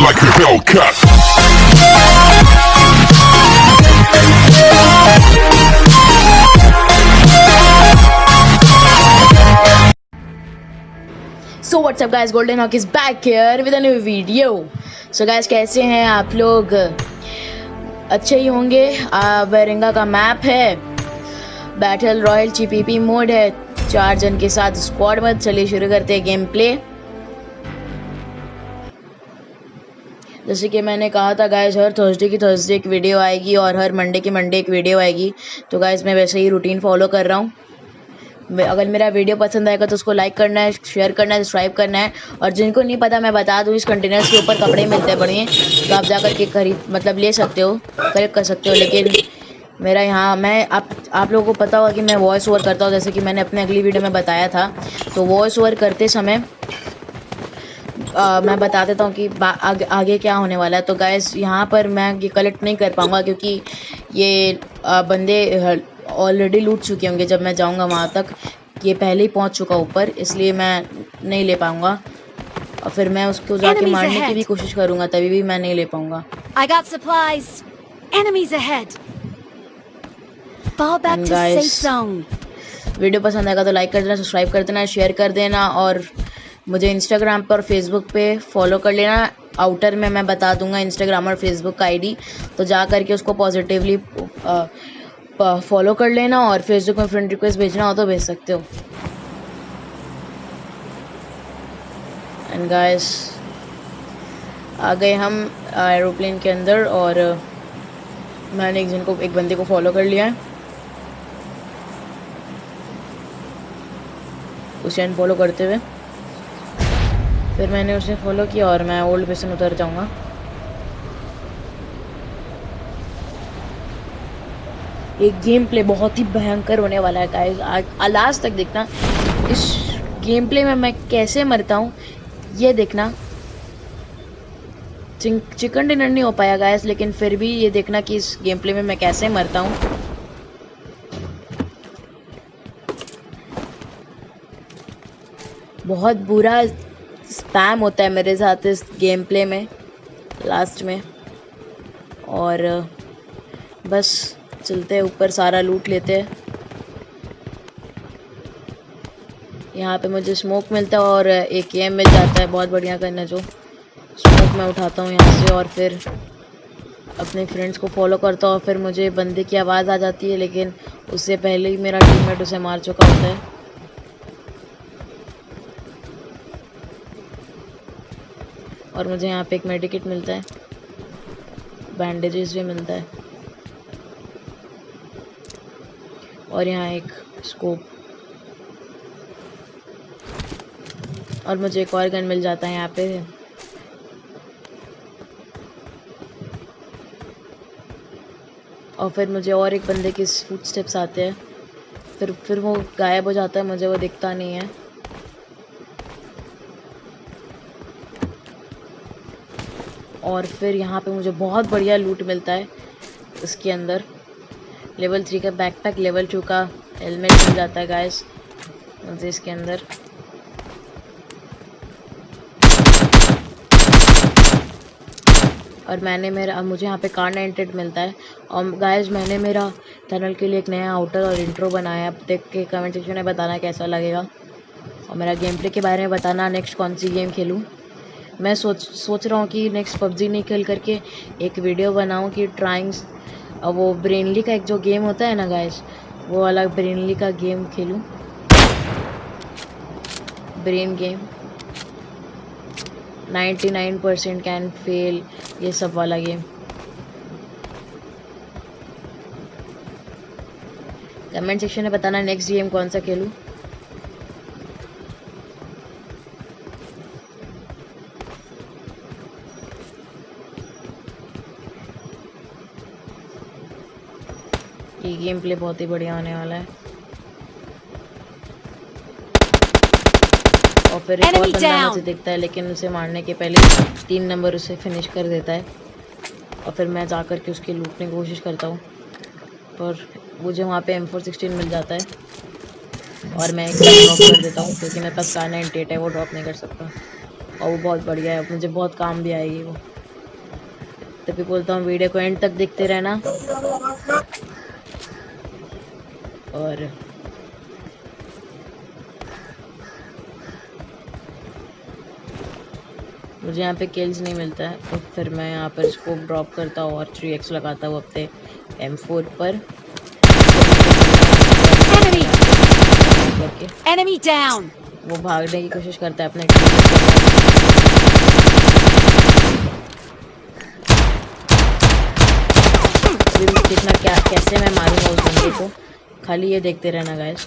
like a Hellcat. So what's up guys, Golden Hawk is back here with a new video. So guys, कैसे हैं आप लोग? अच्छे ही होंगे। बेरिंगा का मैप है, बैटल रॉयल जीपीपी मोड है, 4 जन के साथ स्क्वाड मत। चलिए शुरू करते हैं गेम प्ले। जैसे कि मैंने कहा था गाइस, हर थर्सडे एक वीडियो आएगी और हर मंडे की मंडे एक वीडियो आएगी। तो गाइस मैं वैसे ही रूटीन फॉलो कर रहा हूँ। अगर मेरा वीडियो पसंद आएगा तो उसको लाइक करना है, शेयर करना है, सब्सक्राइब करना है। और जिनको नहीं पता मैं बता दूँ, इस कंटेनर्स के ऊपर कपड़े मिलते हैं बढ़िया, तो आप जाकर के खरीद ले सकते हो, कलेक्ट कर सकते हो। लेकिन मेरा यहाँ आप लोगों को पता होगा कि मैं वॉइस ओवर करता हूँ, जैसे कि मैंने अपने अगली वीडियो में बताया था। तो वॉइस ओवर करते समय मैं बता देता हूँ कि आगे क्या होने वाला है। तो गाइस यहाँ पर मैं ये कलेक्ट नहीं कर पाऊँगा क्योंकि ये बंदे ऑलरेडी लूट चुके होंगे। जब मैं जाऊँगा वहाँ तक, ये पहले ही पहुँच चुका ऊपर, इसलिए मैं नहीं ले पाऊँगा। और फिर मैं उसको जाके मारने की भी कोशिश करूँगा, तभी भी मैं नहीं ले पाऊँगा। I got supplies. Enemies ahead. Fall back to safe zone. Video पसंद आएगा तो लाइक कर देना, सब्सक्राइब कर देना, शेयर कर देना। और मुझे इंस्टाग्राम पर, फेसबुक पे फॉलो कर लेना। आउटर में मैं बता दूंगा इंस्टाग्राम और फेसबुक का आईडी, तो जा करके उसको पॉजिटिवली फॉलो कर लेना। और फेसबुक में फ्रेंड रिक्वेस्ट भेजना हो तो भेज सकते हो। एंड गाइस, आ गए हम एरोप्लेन के अंदर और मैंने एक बंदे को फॉलो कर लिया है, उसे अनफॉलो करते हुए। फिर मैंने उसे फॉलो किया और मैं ओल्ड बेस में उतर जाऊंगा। एक गेम प्ले बहुत ही भयंकर होने वाला है गाइस, आज लास्ट तक देखना। इस गेम प्ले में मैं कैसे मरता हूँ ये देखना। चिकन डिनर नहीं हो पाया गाइस, लेकिन फिर भी ये देखना कि इस गेम प्ले में मैं कैसे मरता हूँ। बहुत बुरा स्पैम होता है मेरे साथ इस गेम प्ले में लास्ट में। और बस चलते हैं ऊपर, सारा लूट लेते हैं। यहाँ पे मुझे स्मोक मिलता है और एक एम मिल जाता है, बहुत बढ़िया करना। जो स्मोक मैं उठाता हूँ यहाँ से और फिर अपने फ्रेंड्स को फॉलो करता हूँ। फिर मुझे बंदे की आवाज़ आ जाती है, लेकिन उससे पहले ही मेरा टीममेट उसे मार चुका होता है। और मुझे यहाँ पे एक मेडिकिट मिलता है, बैंडेजेस भी मिलता है, और यहाँ एक स्कोप, और मुझे एक और गन मिल जाता है यहाँ पे। और फिर मुझे और एक बंदे के फुटस्टेप्स आते हैं, फिर वो गायब हो जाता है, मुझे वो दिखता नहीं है। और फिर यहाँ पे मुझे बहुत बढ़िया लूट मिलता है इसके अंदर। लेवल 3 का बैकपैक, लेवल 2 का हेलमेट मिल जाता है गाइस मुझे इसके अंदर। और मुझे यहाँ पे कार 98 मिलता है। और गाइस मैंने मेरा चैनल के लिए एक नया आउटर और इंट्रो बनाया है, देख के कमेंट सेक्शन में बताना कैसा लगेगा। और मेरा गेम प्ले के बारे में बताना, नेक्स्ट कौन सी गेम खेलूँ। मैं सोच रहा हूँ कि नेक्स्ट पबजी नहीं खेल करके एक वीडियो बनाऊँ कि ट्राइंग्स, वो ब्रेनली का एक जो गेम होता है ना गाइस, वो वाला ब्रेनली का गेम खेलूँ, ब्रेन गेम 99% कैन फेल, ये सब वाला गेम। कमेंट सेक्शन में बताना नेक्स्ट गेम कौन सा खेलूँ। ये गेम प्ले बहुत ही बढ़िया होने वाला है। और फिर एक और बंदा मुझे दिखता है, लेकिन उसे मारने के पहले 3 नंबर उसे फिनिश कर देता है। और फिर मैं जाकर के उसकी लूटने की कोशिश करता हूँ, पर मुझे वहाँ पे M416 मिल जाता है और मैं एक ड्रॉप कर देता हूँ क्योंकि मेरे पास कार 98 है, वो ड्रॉप नहीं कर सकता। और वो बहुत बढ़िया है, मुझे बहुत काम भी आएगी वो। तभी बोलता हूँ वीडियो को एंड तक देखते रहना। और मुझे यहाँ पे किल्स नहीं मिलता है, तो फिर मैं यहाँ पर स्कोप ड्रॉप करता हूँ और 3x लगाता हूँ अपने M4 पर। Enemy! करके Enemy down! वो भागने की कोशिश करता है अपने टीममेट के पास। अभी देखना क्या कैसे मैं मारूंगा उस बंदे को, खाली ये देखते रहना गाइस,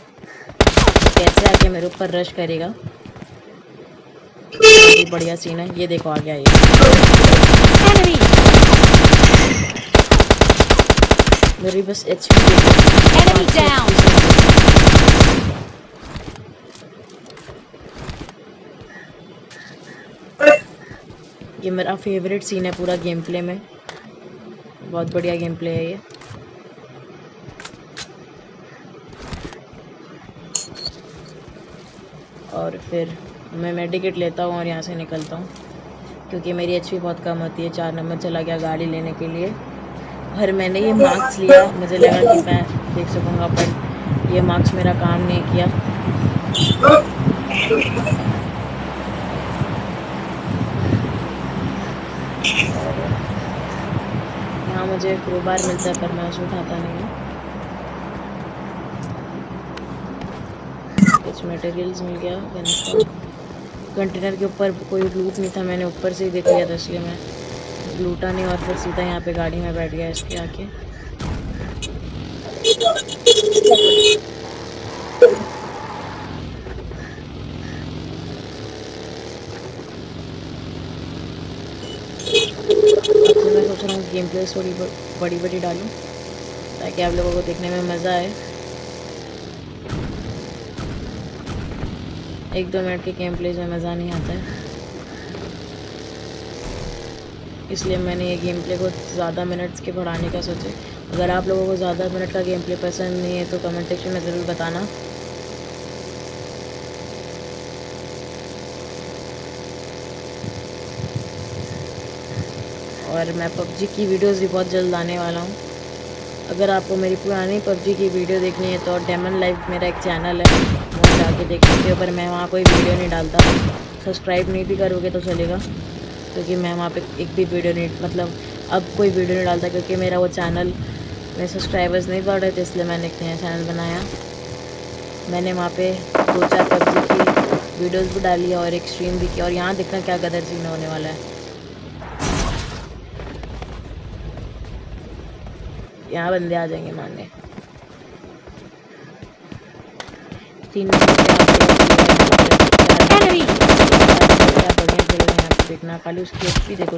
कैसे आके मेरे ऊपर रश करेगा। बहुत बढ़िया सीन है, ये देखो आ गया ये। Enemy! मेरी बस HP देखो। Enemy down! ये मेरा फेवरेट सीन है पूरा गेम प्ले में, बहुत बढ़िया गेम प्ले है ये। और फिर मैं मेडिकेट लेता हूँ और यहाँ से निकलता हूँ, क्योंकि मेरी HP बहुत कम होती है। 4 नंबर चला गया गाड़ी लेने के लिए, और मैंने ये मार्क्स लिया, मुझे लगा कि मैं देख सकूँगा, पर ये मार्क्स मेरा काम नहीं किया। यहाँ मुझे क्रोबार मिलता है, पर मैं उसे उठाता नहीं हूँ। कुछ मटेरियल्स मिल गया गन का। कंटेनर के ऊपर कोई लूट नहीं था, मैंने ऊपर से ही देख लिया था, इसलिए मैं लूटा नहीं और फिर सीधा यहाँ पे गाड़ी में बैठ गया इसके आके। अब तो मैं सोच रहा हूँ गेम प्ले थोड़ी बड़ी बड़ी डालूँ, ताकि आप लोगों को देखने में मज़ा आए। 1-2 मिनट के गेम प्लेज में मज़ा नहीं आता है, इसलिए मैंने ये गेम प्ले को ज़्यादा मिनट्स के बढ़ाने का सोचे। अगर आप लोगों को ज़्यादा मिनट का गेम प्ले पसंद नहीं है तो कमेंट सेक्शन में ज़रूर बताना। और मैं PUBG की वीडियोस भी बहुत जल्द आने वाला हूँ। अगर आपको मेरी पुरानी PUBG की वीडियो देखनी है तो डेमन लाइव मेरा एक चैनल है, वहाँ जाके देख सकते हो, पर मैं वहाँ कोई वीडियो नहीं डालता। सब्सक्राइब नहीं भी करोगे तो चलेगा, क्योंकि मैं वहाँ पे एक भी वीडियो नहीं, मतलब अब कोई वीडियो नहीं डालता, क्योंकि मेरा वो चैनल में सब्सक्राइबर्स नहीं बढ़ रहे थे, इसलिए मैंने एक नया चैनल बनाया। मैंने वहाँ पे 2-4 PUBG की वीडियोस भी डाली है और एक स्ट्रीम भी की। और यहाँ देखना क्या गदर सीन होने वाला है, यहाँ बंदे आ जाएंगे मारने। 3 Enemy! क्या बढ़िया खेल रहे हैं, यहाँ पे देखना, खाली उसकी HP देखो।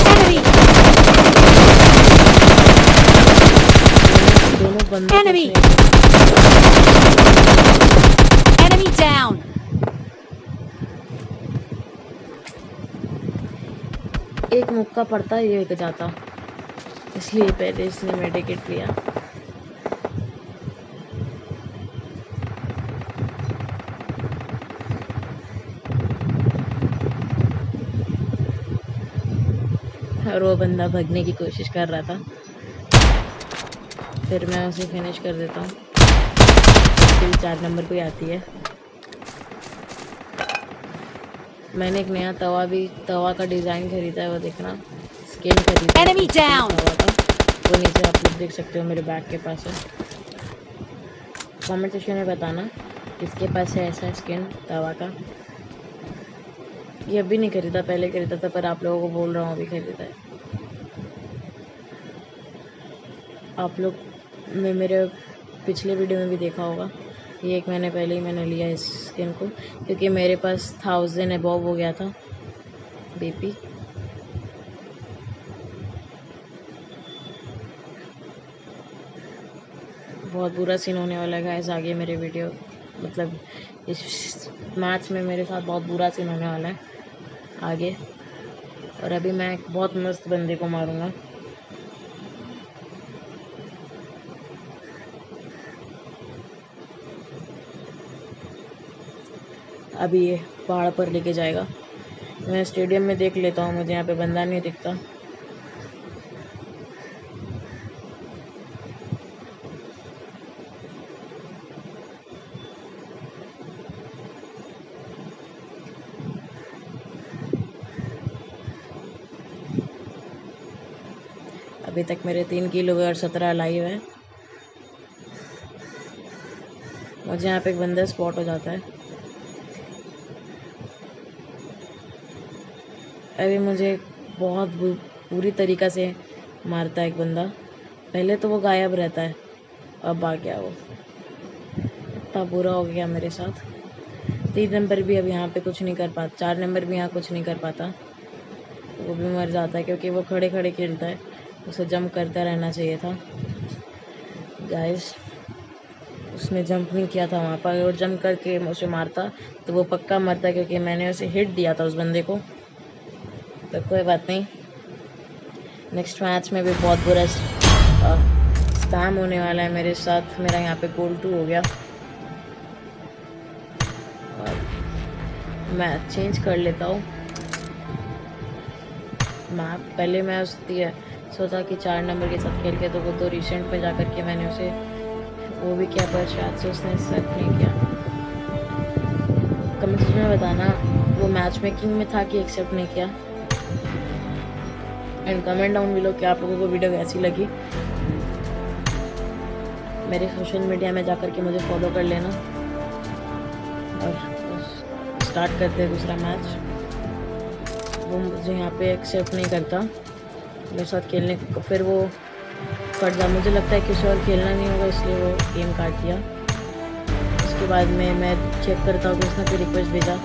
Enemy! दोनों बंदे Enemy! Enemy down! एक मुक्का पड़ता है ये जाता, इसलिए पहले इसने मेडिकेट लिया। और वो बंदा भागने की कोशिश कर रहा था, फिर मैं उसे फिनिश कर देता हूँ। किल 4 नंबर को ही आती है। मैंने एक नया तवा का डिज़ाइन खरीदा है, वो देखना, स्किन खरीदा है Enemy down! तवा का, वो नीचे आप लोग देख सकते हो, मेरे बैग के पास है। कमेंट सेक्शन में बताना किसके पास है ऐसा स्किन तवा का। ये अभी नहीं खरीदा, पहले खरीदा था, पर आप लोगों को बोल रहा हूँ अभी खरीदा है। आप लोग ने मेरे पिछले वीडियो में भी देखा होगा, ये 1 महीने पहले ही मैंने लिया इस स्किन को, क्योंकि मेरे पास 1000 अबव हो गया था BP। बहुत बुरा सीन होने वाला है गाइस आगे मेरे वीडियो, मतलब इस मैच में मेरे साथ बहुत बुरा सीन होने वाला है आगे। और अभी मैं एक बहुत मस्त बंदे को मारूंगा। अभी ये पहाड़ पर लेके जाएगा। मैं स्टेडियम में देख लेता हूँ, मुझे यहाँ पे बंदा नहीं दिखता। अभी तक मेरे 3 किलो और 17 लाइव है। मुझे यहाँ पे एक बंदा स्पॉट हो जाता है। अभी मुझे बहुत पूरी तरीक़ा से मारता है एक बंदा। पहले तो वो गायब रहता है, अब आ गया वो। इतना बुरा हो गया मेरे साथ। 3 नंबर भी अब यहाँ पे कुछ नहीं कर पाता, 4 नंबर भी यहाँ कुछ नहीं कर पाता। वो भी मर जाता है क्योंकि वो खड़े खड़े खेलता है, उसे जंप करता रहना चाहिए था। गाइस, उसने जंप नहीं किया था वहाँ पर, और जंप करके उसे मारता तो वो पक्का मरता, क्योंकि मैंने उसे हिट दिया था उस बंदे को। तो कोई बात नहीं, नेक्स्ट मैच में भी बहुत बुरा स्पैम होने वाला है मेरे साथ। मेरा यहाँ पे गोल 2 हो गया और मैं चेंज कर लेता हूँ मैप। पहले मैं सोचा कि 4 नंबर के साथ खेल के, तो वो तो रिसेंट में जा कर के मैंने उसे वो भी किया, पर शायद से उसने एक्सेप्ट नहीं किया। कमेंट सेक्शन में बताना वो मैच मेकिंग में था कि एक्सेप्ट नहीं किया। एंड कमेंट डाउन बिलो कि आप लोगों को वीडियो कैसी लगी। मेरे सोशल मीडिया में जाकर के मुझे फॉलो कर लेना। और स्टार्ट करते हैं दूसरा मैच। वो मुझे यहाँ पे एक्सेप्ट नहीं करता मेरे साथ खेलने को, फिर वो कट जा। मुझे लगता है किसी और खेलना नहीं होगा, इसलिए वो गेम काट दिया। उसके बाद में मैं चेक करता हूँ कि उसने कोई रिक्वेस्ट भेजा,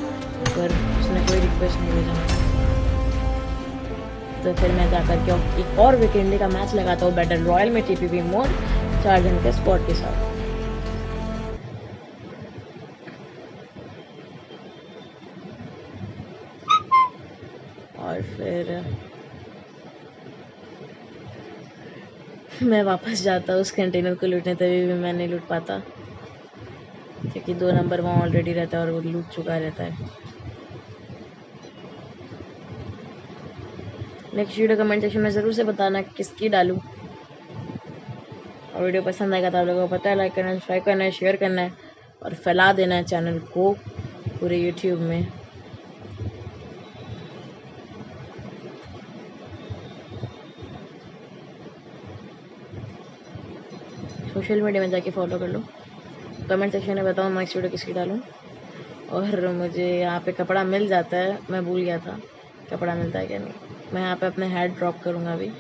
पर उसने कोई रिक्वेस्ट नहीं भेजा। तो फिर मैं जाकर के एक और वीकेंड का मैच लगाता हूँ बैटल रॉयल में TPP मोड 4 जन के स्क्वाड के साथ। और फिर मैं वापस जाता हूँ उस कंटेनर को लूटने, तभी भी मैं नहीं लूट पाता क्योंकि 2 नंबर वहाँ ऑलरेडी रहता है और वो लूट चुका रहता है। नेक्स्ट वीडियो कमेंट सेक्शन में ज़रूर से बताना किसकी डालूँ। और वीडियो पसंद आएगा तो आप लोगों को पता है, लाइक करना है, सब्सक्राइब करना है, शेयर करना है और फैला देना है चैनल को पूरे यूट्यूब में। सोशल मीडिया में जाके फॉलो कर लो। कमेंट सेक्शन में बताओ नेक्स्ट वीडियो किसकी डालूँ। और मुझे यहाँ पे कपड़ा मिल जाता है, मैं भूल गया था कपड़ा मिलता है क्या नहीं। मैं यहाँ पे अपने हेड ड्रॉप करूँगा अभी।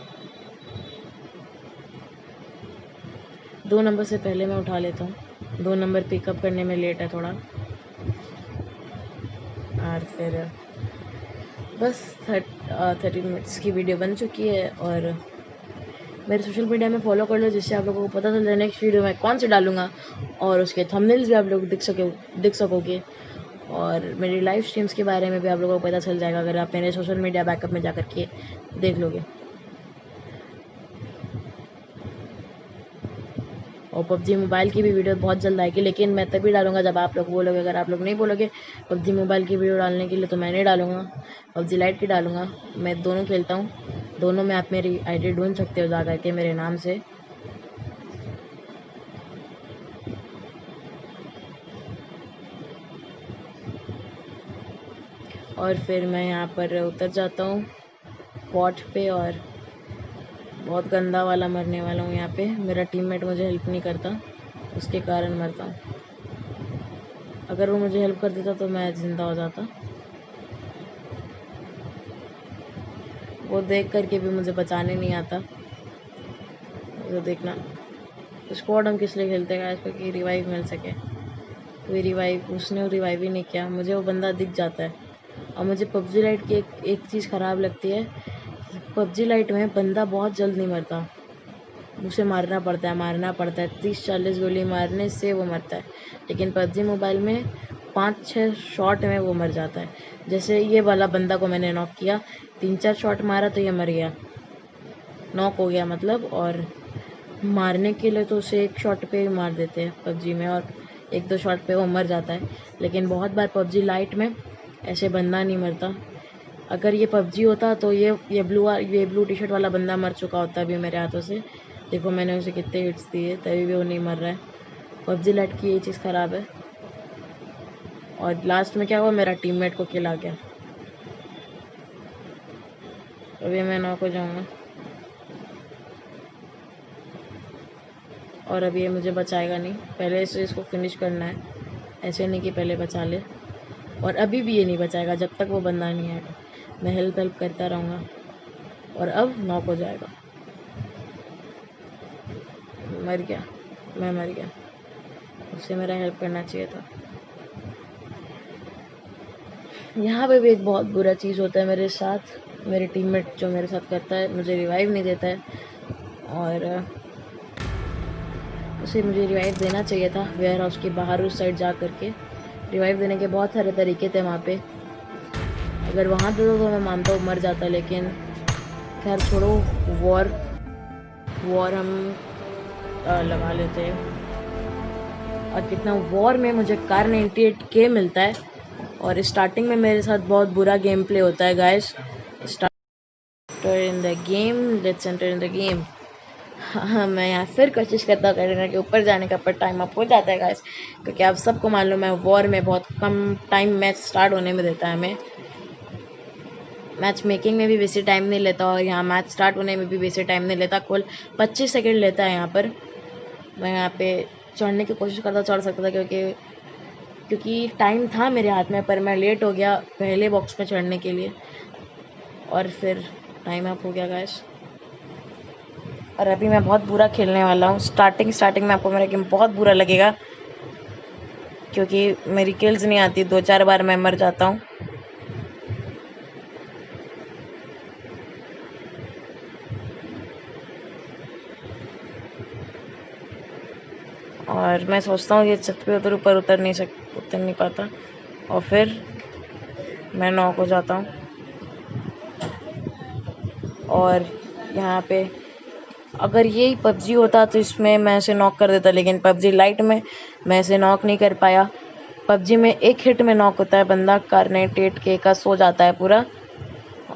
2 नंबर से पहले मैं उठा लेता हूँ। 2 नंबर पिकअप करने में लेट है थोड़ा। और फिर बस 30 मिनट्स की वीडियो बन चुकी है। और मेरे सोशल मीडिया में फॉलो कर लो, जिससे आप लोगों को पता चल जाए नेक्स्ट वीडियो में कौन से डालूँगा, और उसके थंबनेल्स भी आप लोग दिख सकोगे। और मेरी लाइव स्ट्रीम्स के बारे में भी आप लोगों को पता चल जाएगा अगर आप मेरे सोशल मीडिया बैकअप में जाकर के देख लोगे। और PUBG मोबाइल की भी वीडियो बहुत जल्द आएगी, लेकिन मैं तभी डालूंगा जब आप लोग बोलोगे। अगर आप लोग नहीं बोलोगे PUBG मोबाइल की वीडियो डालने के लिए, तो मैं नहीं डालूंगा। PUBG लाइट की डालूंगा। मैं दोनों खेलता हूँ, दोनों में आप मेरी आईडी ढूंढ सकते हो जा करके मेरे नाम से। और फिर मैं यहाँ पर उतर जाता हूँ पॉट पे, और बहुत गंदा वाला मरने वाला हूँ यहाँ पे। मेरा टीममेट मुझे हेल्प नहीं करता, उसके कारण मरता हूँ। अगर वो मुझे हेल्प कर देता तो मैं ज़िंदा हो जाता। वो देख करके भी मुझे बचाने नहीं आता। तो देखना स्क्वाड हम किस लिए खेलते हैं गाइस, कि रिवाइव मिल सके। कोई रिवाइव, उसने रिवाइव ही नहीं किया। मुझे वो बंदा दिख जाता है। और मुझे PUBG लाइट की एक चीज़ ख़राब लगती है, PUBG लाइट में बंदा बहुत जल्द नहीं मरता, उसे मारना पड़ता है 30-40 गोली मारने से वो मरता है। लेकिन PUBG मोबाइल में 5-6 शॉट में वो मर जाता है। जैसे ये वाला बंदा को मैंने नॉक किया, 3-4 शॉट मारा तो ये मर गया, नॉक हो गया मतलब। और मारने के लिए तो उसे एक शॉट पे ही मार देते हैं PUBG में, और एक दो शॉट पे वो मर जाता है, लेकिन बहुत बार पबजी लाइट में ऐसे बंदा नहीं मरता। अगर ये पबजी होता तो ये ब्लू टी शर्ट वाला बंदा मर चुका होता अभी मेरे हाथों से। देखो मैंने उसे कितने हिट्स दिए, तभी भी वो नहीं मर रहा है। पबजी लाइट की ये चीज़ ख़राब है। और लास्ट में क्या हुआ, मेरा टीममेट को किल आ गया। अभी मैं नॉक हो जाऊँगा और अभी ये मुझे बचाएगा नहीं। पहले से इसको फिनिश करना है, ऐसे नहीं कि पहले बचा ले। और अभी भी ये नहीं बचाएगा जब तक वो बंदा नहीं आएगा। मैं हेल्प करता रहूँगा और अब नॉक हो जाएगा। मर गया, मैं मर गया। उससे मेरा हेल्प करना चाहिए था। यहाँ पे भी एक बहुत बुरा चीज़ होता है मेरे साथ। मेरे टीममेट जो मेरे साथ करता है, मुझे रिवाइव नहीं देता है और उसे मुझे रिवाइव देना चाहिए था वेयर हाउस के बाहर उस साइड जा करके। रिवाइव देने के बहुत सारे तरीके थे वहाँ पे। अगर वहाँ देता तो मैं मानता हूँ मर जाता, लेकिन खैर छोड़ो। वॉर हम लगा लेते हैं। और कितना वॉर में मुझे कार 98K मिलता है और स्टार्टिंग में मेरे साथ बहुत बुरा गेम प्ले होता है guys. Starter in the game, let's enter in the game. हाँ, मैं यहाँ फिर कोशिश करता हूँ करीना के ऊपर जाने का, पर टाइम अप हो जाता है गाइस, क्योंकि आप सबको मालूम है वॉर में बहुत कम टाइम मैच स्टार्ट होने में देता है हमें। मैच मेकिंग में भी बेसी टाइम नहीं लेता और यहाँ मैच स्टार्ट होने में भी बेसी टाइम नहीं लेता। कुल 25 सेकंड लेता है यहाँ पर। मैं यहाँ पे चढ़ने की कोशिश करता, चढ़ सकता था क्योंकि टाइम था मेरे हाथ में, पर मैं लेट हो गया पहले बॉक्स में चढ़ने के लिए और फिर टाइम अप हो गया गाइस। और अभी मैं बहुत बुरा खेलने वाला हूँ। स्टार्टिंग में आपको मेरा गेम बहुत बुरा लगेगा क्योंकि मेरी किल्स नहीं आती, 2-4 बार मैं मर जाता हूँ। और मैं सोचता हूँ ये छत पे उतर नहीं पाता और फिर मैं नॉक हो जाता हूँ। और यहाँ पे अगर यही पबजी होता तो इसमें मैं इसे नॉक कर देता, लेकिन पबजी लाइट में मैं इसे नॉक नहीं कर पाया। पबजी में एक हिट में नॉक होता है बंदा, कार 98K का सो जाता है पूरा।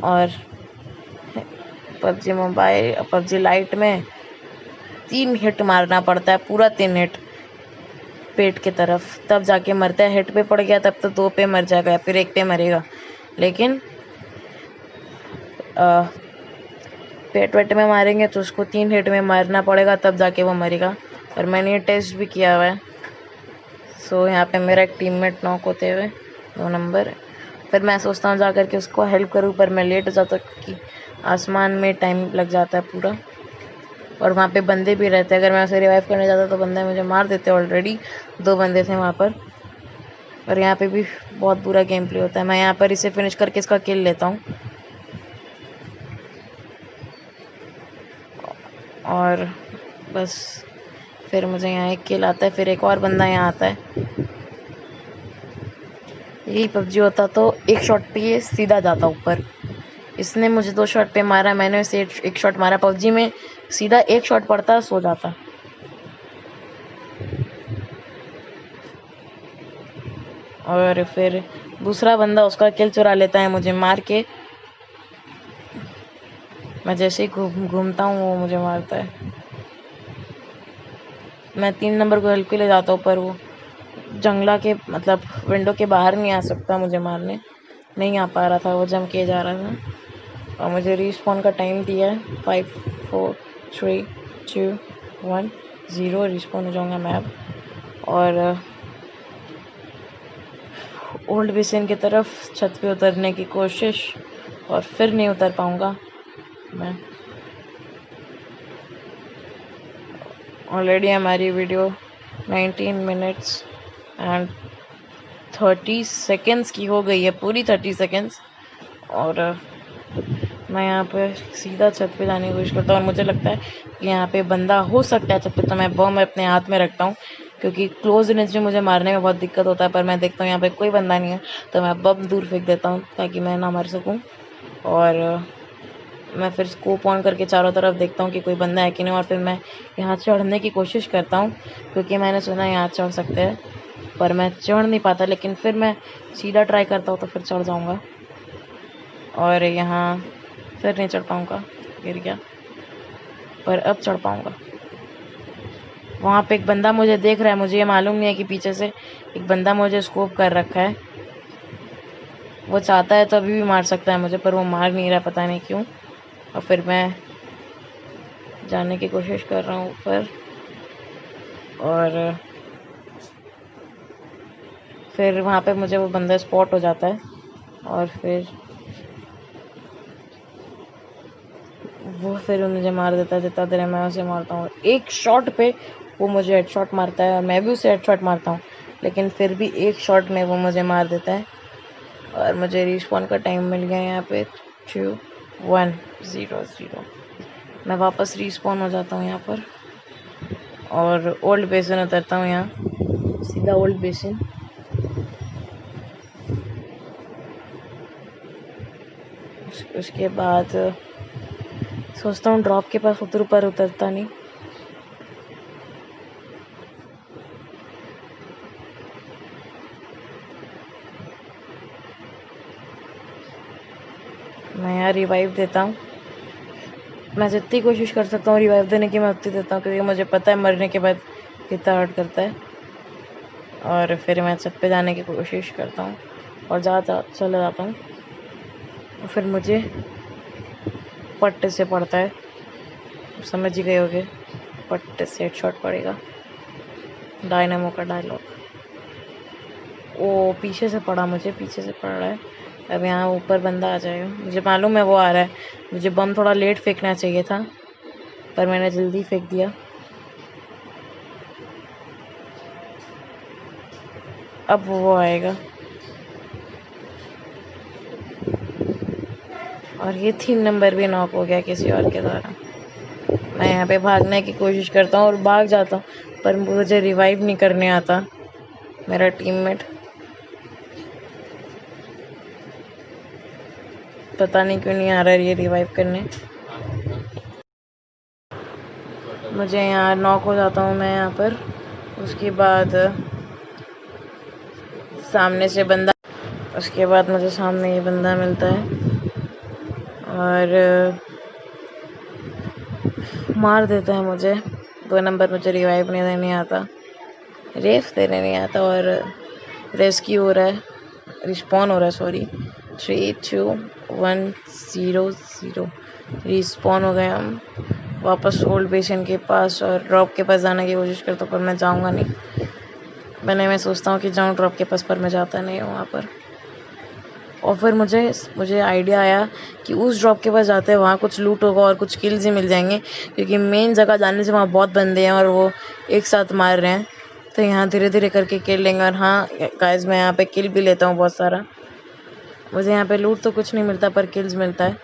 और पबजी मोबाइल, पबजी लाइट में 3 हिट मारना पड़ता है, पूरा 3 हिट पेट की तरफ, तब जाके मरता है। हिट पे पड़ गया तब तो 2 पे मर जाएगा या फिर 1 पे मरेगा, लेकिन पेट वेट में मारेंगे तो उसको 3 हिट में मारना पड़ेगा, तब जाके वो मरेगा। और मैंने ये टेस्ट भी किया हुआ है। सो यहाँ पे मेरा एक टीममेट नॉक होते हुए 2 नंबर। फिर मैं सोचता हूँ जा करके उसको हेल्प करूँ, पर मैं लेट हो जाता क्योंकि आसमान में टाइम लग जाता है पूरा और वहाँ पे बंदे भी रहते हैं। अगर मैं उसे रिवाइव करने जाता तो बंदे मुझे मार देते। ऑलरेडी 2 बंदे थे वहाँ पर। और यहाँ पे भी बहुत बुरा गेम प्ले होता है। मैं यहाँ पर इसे फिनिश करके इसका किल लेता हूँ और बस फिर मुझे यहाँ एक किल आता है। फिर एक और बंदा यहाँ आता है। यही पबजी होता तो एक शॉट पे ये सीधा जाता ऊपर। इसने मुझे 2 शॉट पे मारा, मैंने इसे एक शॉट मारा। पबजी में सीधा एक शॉट पड़ता, सो जाता। और फिर दूसरा बंदा उसका किल चुरा लेता है मुझे मार के। मैं जैसे ही घूमता हूँ वो मुझे मारता है। मैं 3 नंबर को हेल्प के लिए जाता हूँ, पर वो जंगला के मतलब विंडो के बाहर नहीं आ सकता मुझे मारने। नहीं आ पा रहा था, वो जंप किए जा रहा था। और मुझे रिस्पॉन का टाइम दिया है 5 4 3 2 1 0 रिस्पॉन हो जाऊँगा मैं अब। और ओल्ड बेसिन की तरफ छत पे उतरने की कोशिश, और फिर नहीं उतर पाऊँगा मैं। ऑलरेडी हमारी वीडियो 19 मिनट्स एंड 30 सेकेंड्स की हो गई है, पूरी 30 सेकेंड्स। और मैं यहाँ पे सीधा छत पे जाने की कोशिश करता हूँ और मुझे लगता है कि यहाँ पे बंदा हो सकता है छत पे, तो मैं बम अपने हाथ में रखता हूँ क्योंकि क्लोज रेंज में मुझे मारने में बहुत दिक्कत होता है। पर मैं देखता हूँ यहाँ पे कोई बंदा नहीं है तो मैं बम दूर फेंक देता हूँ ताकि मैं ना मर सकूँ। और मैं फिर स्कोप ऑन करके चारों तरफ देखता हूँ कि कोई बंदा है कि नहीं, और फिर मैं यहाँ चढ़ने की कोशिश करता हूँ क्योंकि मैंने सुना है यहाँ चढ़ सकते हैं। पर मैं चढ़ नहीं पाता, लेकिन फिर मैं सीधा ट्राई करता हूँ तो फिर चढ़ जाऊँगा। और यहाँ फिर नहीं चढ़ पाऊँगा, गिर गया, पर अब चढ़ पाऊँगा। वहाँ पे एक बंदा मुझे देख रहा है, मुझे ये मालूम नहीं है कि पीछे से एक बंदा मुझे स्कोप कर रखा है। वो चाहता है तो अभी भी मार सकता है मुझे, पर वो मार नहीं रहा, पता नहीं क्यों। और फिर मैं जाने की कोशिश कर रहा हूँ ऊपर, और फिर वहाँ पे मुझे वो बंदा स्पॉट हो जाता है, और फिर वो मुझे मार देता है। जितना देर मैं उसे मारता हूँ, एक शॉट पे वो मुझे हेडशॉट मारता है और मैं भी उसे हेडशॉट मारता हूँ, लेकिन फिर भी एक शॉट में वो मुझे मार देता है। और मुझे रिस्पॉन का टाइम मिल गया यहाँ पे 2100। मैं वापस रिस्पॉन हो जाता हूँ यहाँ पर, और ओल्ड बेसिन उतरता हूँ यहाँ, सीधा ओल्ड बेसिन। उसके बाद सोचता हूँ ड्रॉप के पास उतरूँ, पर उतरता नहीं। मैं यहाँ रिवाइव देता हूँ, मैं जितनी कोशिश कर सकता हूँ रिवाइव देने की मैं उतनी देता हूँ, क्योंकि मुझे पता है मरने के बाद कितना हर्ट करता है। और फिर मैं छत पे जाने की कोशिश करता हूँ और चला जाता हूँ, और फिर मुझे पट्टे से पड़ता है, समझ ही गए होगे, पट्टे से हेडशॉट पड़ेगा। डायनामो का डायलॉग। वो पीछे से पड़ा, मुझे पीछे से पड़ रहा है। अब यहाँ ऊपर बंदा आ जाएगा, मुझे मालूम है वो आ रहा है। मुझे बम थोड़ा लेट फेंकना चाहिए था, पर मैंने जल्दी फेंक दिया। अब वो आएगा, और ये 3 नंबर भी नॉक हो गया किसी और के द्वारा। मैं यहाँ पे भागने की कोशिश करता हूँ और भाग जाता हूँ, पर मुझे रिवाइव नहीं करने आता मेरा टीममेट। पता नहीं क्यों नहीं आ रहा है ये रिवाइव करने। मुझे यहाँ नॉक हो जाता हूँ मैं यहाँ पर। उसके बाद सामने से बंदा, उसके बाद मुझे सामने ये बंदा मिलता है और मार देता है मुझे। 2 नंबर मुझे रिवाइव नहीं देने आता, रेफ देने नहीं आता, और रेस्क्यू हो रहा है, रिस्पॉन हो रहा है, सॉरी। 3 2 1 0 0 रिस्पॉन हो गए हम वापस ओल्ड बेसिन के पास, और ड्रॉप के पास जाने की कोशिश करता हूँ, पर मैं जाऊँगा नहीं। मैं सोचता हूँ कि जाऊँ ड्रॉप के पास, पर मैं जाता नहीं हूँ वहाँ पर। और फिर मुझे आइडिया आया कि उस ड्रॉप के पास जाते हैं, वहाँ कुछ लूट होगा और कुछ किल्स ही मिल जाएंगे, क्योंकि मेन जगह जाने से वहाँ बहुत बंदे हैं और वो एक साथ मार रहे हैं। तो यहाँ धीरे धीरे करके किल लेंगे। और हाँ गाइस, मैं यहाँ पे किल भी लेता हूँ बहुत सारा। मुझे यहाँ पे लूट तो कुछ नहीं मिलता, पर किल्स मिलता है,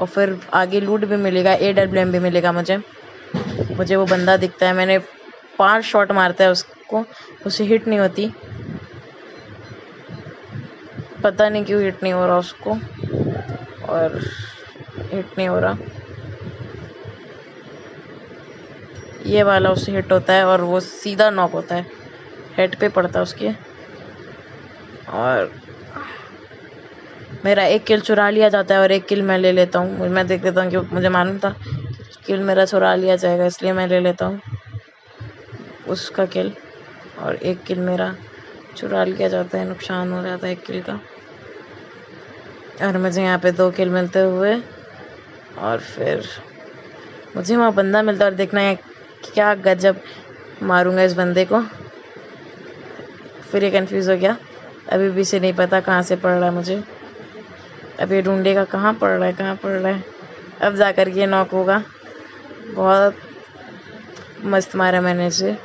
और फिर आगे लूट भी मिलेगा, AWM भी मिलेगा मुझे। वो बंदा दिखता है, मैंने 5 शॉट मारता है उसको, उसे हिट नहीं होती, पता नहीं क्यों हिट नहीं हो रहा उसको, और हिट नहीं हो रहा। ये वाला उससे हिट होता है और वो सीधा नॉक होता है, हेड पे पड़ता है उसके। और मेरा एक किल चुरा लिया जाता है और एक किल मैं ले लेता हूँ। मैं देख लेता हूँ कि मुझे मालूम था किल मेरा चुरा लिया जाएगा, इसलिए मैं ले लेता हूँ उसका किल, और एक किल मेरा चुरा लिया जाता है, नुकसान हो जाता है एक किल का। और मुझे यहाँ पे 2 किल मिलते हुए, और फिर मुझे वहाँ बंदा मिलता है, और देखना है क्या गजब मारूंगा इस बंदे को। फिर ये कंफ्यूज हो गया, अभी भी से नहीं पता कहाँ से पड़ रहा है मुझे। अब ये ढूंढेगा कहाँ पड़ रहा है, कहाँ पड़ रहा है, अब जाकर ये नॉक होगा। बहुत मस्त मारा मैंने इसे।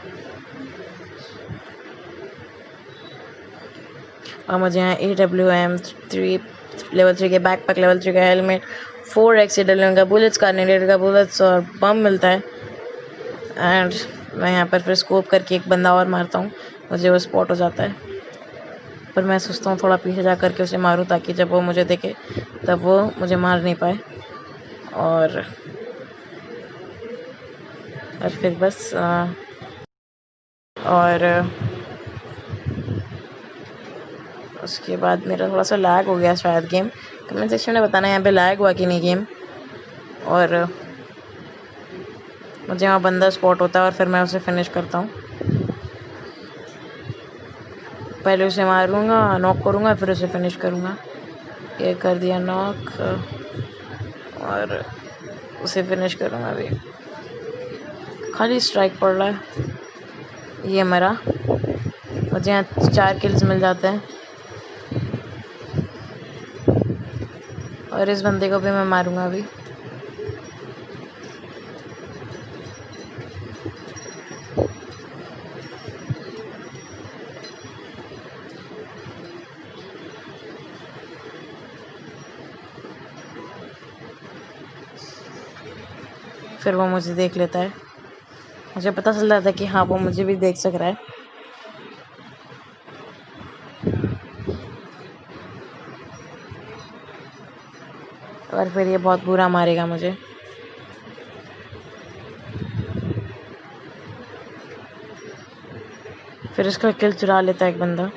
और मुझे यहाँ AWM 3 लेवल 3 के बैकपैक, लेवल 3 का हेलमेट, 4x AWM का बुलेट्स, कार्नेडेड का बुलेट्स और बम मिलता है। एंड मैं यहाँ पर फिर स्कोप करके एक बंदा और मारता हूँ, मुझे वो स्पॉट हो जाता है। पर मैं सोचता हूँ थोड़ा पीछे जा कर के उसे मारूँ, ताकि जब वो मुझे देखे तब वो मुझे मार नहीं पाए। और फिर बस और उसके बाद मेरा थोड़ा सा लैग हो गया शायद गेम। कमेंट सेक्शन में बताना यहाँ पे लैग हुआ कि नहीं गेम। और मुझे वहाँ बंदा स्पॉट होता है और फिर मैं उसे फिनिश करता हूँ। पहले उसे मारूंगा, नॉक करूँगा, फिर उसे फिनिश करूँगा। ये कर दिया नॉक और उसे फिनिश करूँगा। अभी खाली स्ट्राइक पड़ रहा है। ये मरा। मुझे यहाँ 4 किल्स मिल जाते हैं और इस बंदे को भी मैं मारूंगा अभी। फिर वो मुझे देख लेता है। मुझे पता चल रहा था कि हाँ वो मुझे भी देख सक रहा है। और फिर ये बहुत बुरा मारेगा मुझे। फिर इसका किल चुरा लेता है एक बंदा।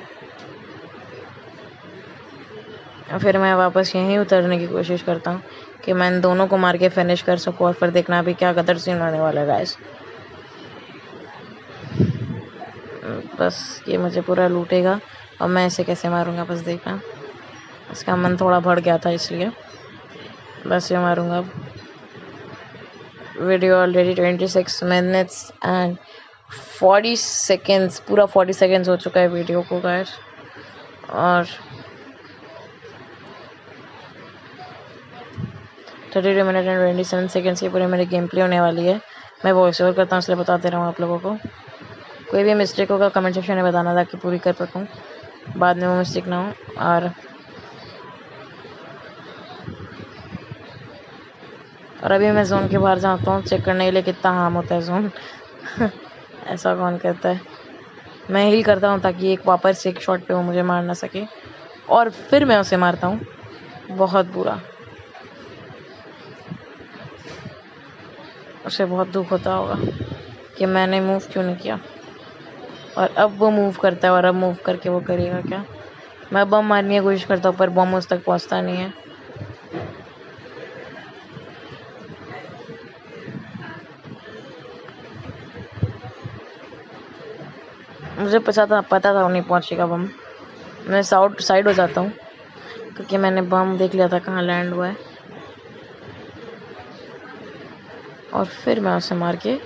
फिर मैं वापस यहीं उतरने की कोशिश करता हूँ कि मैं इन दोनों को मार के फिनिश कर सकूँ। और फिर देखना अभी क्या गदर सीन होने वाला है गाइस। बस ये मुझे पूरा लूटेगा और मैं इसे कैसे मारूंगा बस देखना। इसका मन थोड़ा बढ़ गया था इसलिए बस ये मारूंगा अब। Video already 26 minutes and 40 seconds, पूरा 40 सेकेंड्स हो चुका है वीडियो को गाइस। और 32 मिनट एंड 27 सेकेंड्स की पूरी मेरी गेम प्ले होने वाली है। मैं वॉइस ओवर करता हूँ इसलिए बता दे रहा हूँ आप लोगों को। कोई भी मिस्टेक होगा कमेंट सेक्शन में बताना ताकि पूरी कर सकूँ, बाद में वो मिस्टेक ना हो। और अभी मैं जोन के बाहर जाता हूँ चेक करने के लिए कितना हार्म होता है जोन। ऐसा कौन कहता है। मैं हील करता हूँ ताकि एक वापस एक शॉट पे वो मुझे मार ना सके और फिर मैं उसे मारता हूँ। बहुत बुरा। उसे बहुत दुख होता होगा कि मैंने मूव क्यों नहीं किया। और अब वो मूव करता है और अब मूव करके वो करेगा क्या। मैं बम मारने की कोशिश करता हूँ पर बम उस तक पहुँचता नहीं है। मुझे पता था वो नहीं पहुँचेगा बम। मैं साइड हो जाता हूँ क्योंकि मैंने बम देख लिया था कहाँ लैंड हुआ है। और फिर मैं उसे मार के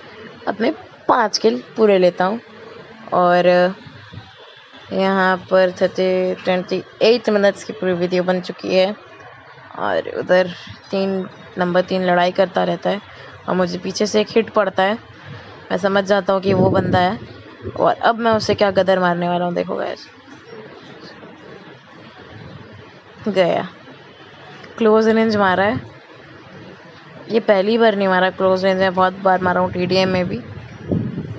अपने 5 किल पूरे लेता हूँ। और यहाँ पर 28 मिनट्स की पूरी वीडियो बन चुकी है। और उधर नंबर 3 लड़ाई करता रहता है और मुझे पीछे से एक हिट पड़ता है। मैं समझ जाता हूँ कि वो बंदा है और अब मैं उसे क्या गदर मारने वाला हूँ। देखो गाइस, गया। क्लोज रेंज मारा है। ये पहली बार नहीं मारा क्लोज रेंज में, बहुत बार मारा हूँ TDM में भी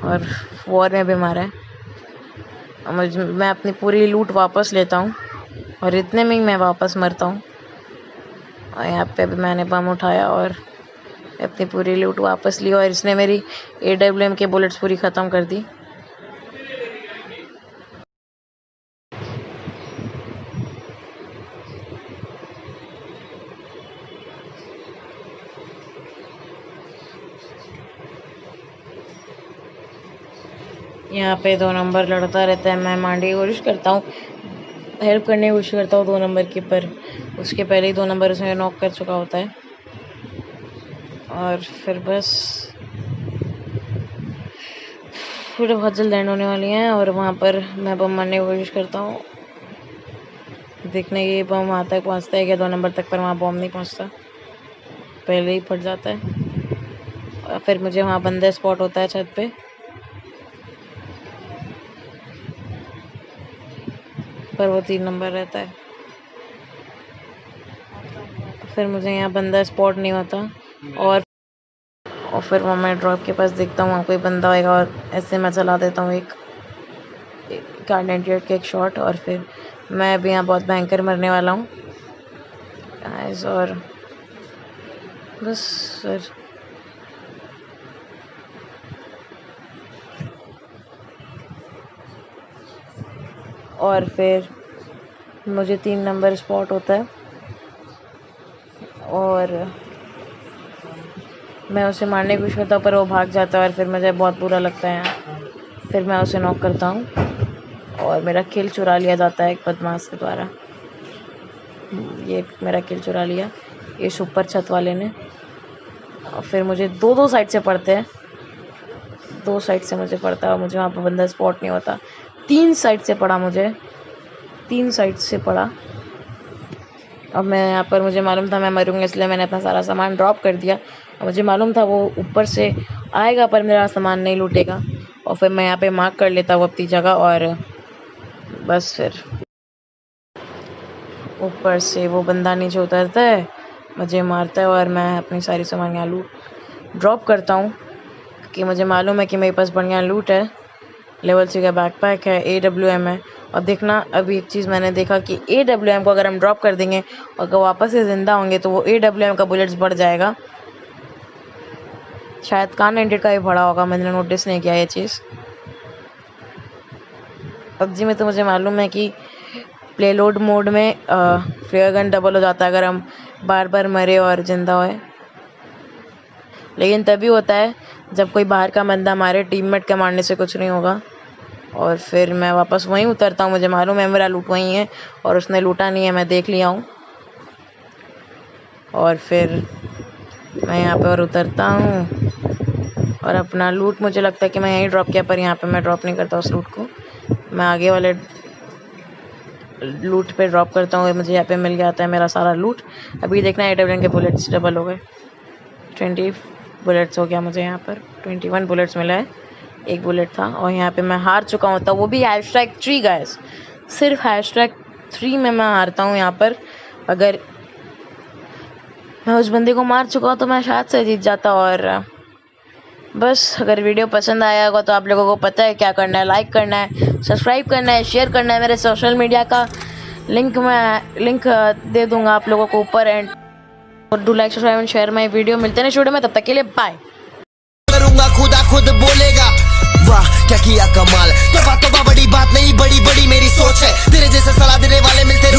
और वॉर में भी मारा है। मैं अपनी पूरी लूट वापस लेता हूँ और इतने में ही मैं वापस मरता हूँ। और यहाँ पे भी मैंने बम उठाया और अपनी पूरी लूट वापस ली और इसने मेरी AWM के बुलेट्स पूरी ख़त्म कर दी। यहाँ पे 2 नंबर लड़ता रहता है। मैं मारने की कोशिश करता हूँ, हेल्प करने की कोशिश करता हूँ 2 नंबर की, पर उसके पहले ही 2 नंबर उसने नॉक कर चुका होता है। और फिर बस फिर बहुत जल्द एंड होने वाली हैं और वहाँ पर मैं बम मारने की कोशिश करता हूँ, देखने की बम वहाँ तक पहुँचता है क्या 2 नंबर तक, पर वहाँ बम नहीं पहुँचता, पहले ही फट जाता है। और फिर मुझे वहाँ बंदा स्पॉट होता है छत पे, पर वो 3 नंबर रहता है। फिर मुझे यहाँ बंदा स्पॉट नहीं होता और फिर वो मैं ड्रॉप के पास देखता हूँ वहाँ कोई बंदा होएगा और ऐसे मैं चला देता हूँ एक Kar98 के एक शॉट। और फिर मैं अभी यहाँ बहुत भयंकर मरने वाला हूँ गाइस। और बस फिर मुझे 3 नंबर स्पॉट होता है और मैं उसे मारने की कोशिश करता हूँ पर वो भाग जाता है और फिर मुझे बहुत बुरा लगता है यहाँ। फिर मैं उसे नॉक करता हूँ और मेरा किल चुरा लिया जाता है एक बदमाश के द्वारा। ये मेरा किल चुरा लिया इस ऊपर छत वाले ने। और फिर मुझे दो साइड से पड़ते हैं, 2 साइड से मुझे पड़ता है और मुझे वहाँ पर बंदा स्पॉट नहीं होता। 3 साइड से पड़ा मुझे, 3 साइड से पड़ा। अब मैं यहाँ पर, मुझे मालूम था मैं मरूंगा इसलिए मैंने अपना सारा सामान ड्रॉप कर दिया। और मुझे मालूम था वो ऊपर से आएगा पर मेरा सामान नहीं लूटेगा। और फिर मैं यहाँ पे मार्क कर लेता हूँ अपनी जगह और बस फिर ऊपर से वो बंदा नीचे उतरता है, मुझे मारता है और मैं अपनी सारी सामान यहाँ लूट ड्रॉप करता हूँ कि मुझे मालूम है कि मेरे पास बढ़िया लूट है। लेवल 3 का बैकपैक है, AWM है। और देखना अभी एक चीज़ मैंने देखा कि AWM को अगर हम ड्रॉप कर देंगे और अगर वापस से ज़िंदा होंगे तो वो AWM का बुलेट्स बढ़ जाएगा। शायद कान 90 का भी बढ़ा होगा, मैंने नोटिस नहीं किया ये चीज़। PUBG में तो मुझे मालूम है कि प्ले लोड मोड में फ्लेयर गन डबल हो जाता है अगर हम बार बार मरे और ज़िंदा होए, लेकिन तभी होता है जब कोई बाहर का बंदा मारे, टीममेट के मारने से कुछ नहीं होगा। और फिर मैं वापस वहीं उतरता हूँ, मुझे मालूम है मेरा लूट वहीं है और उसने लूटा नहीं है, मैं देख लिया हूँ। और फिर मैं यहाँ पे और उतरता हूँ और अपना लूट, मुझे लगता है कि मैं यहीं ड्रॉप किया पर यहाँ पे मैं ड्रॉप नहीं करता उस लूट को, मैं आगे वाले लूट पे ड्रॉप करता हूँ। मुझे यहाँ पे मिल जाता है मेरा सारा लूट। अभी देखना AWM के बुलेट्स डबल हो गए, 20 बुलेट्स हो गया मुझे यहाँ पर, 21 बुलेट्स मिला है, 1 बुलेट था। और यहाँ पे मैं हार चुका हूँ, तो वो भी #3 गाइस, सिर्फ #3 में मैं हारता हूँ यहाँ पर। अगर मैं उस बंदे को मार चुका हूँ तो मैं शायद से जीत जाता। और बस अगर वीडियो पसंद आया होगा तो आप लोगों को पता है क्या करना है, लाइक करना है, सब्सक्राइब करना है, शेयर करना है। मेरे सोशल मीडिया का लिंक दे दूंगा आप लोगों को ऊपर। And do like, subscribe and share my video. मिलते हैं नेक्स्ट वीडियो में, तब तक के लिए बाय। करूंगा खुदा खुद बोलेगा, वाह क्या किया कमाल। तो बड़ी बात नहीं, बड़ी बड़ी मेरी सोच है। तेरे जैसे सलाह देने वाले मिलते रोज।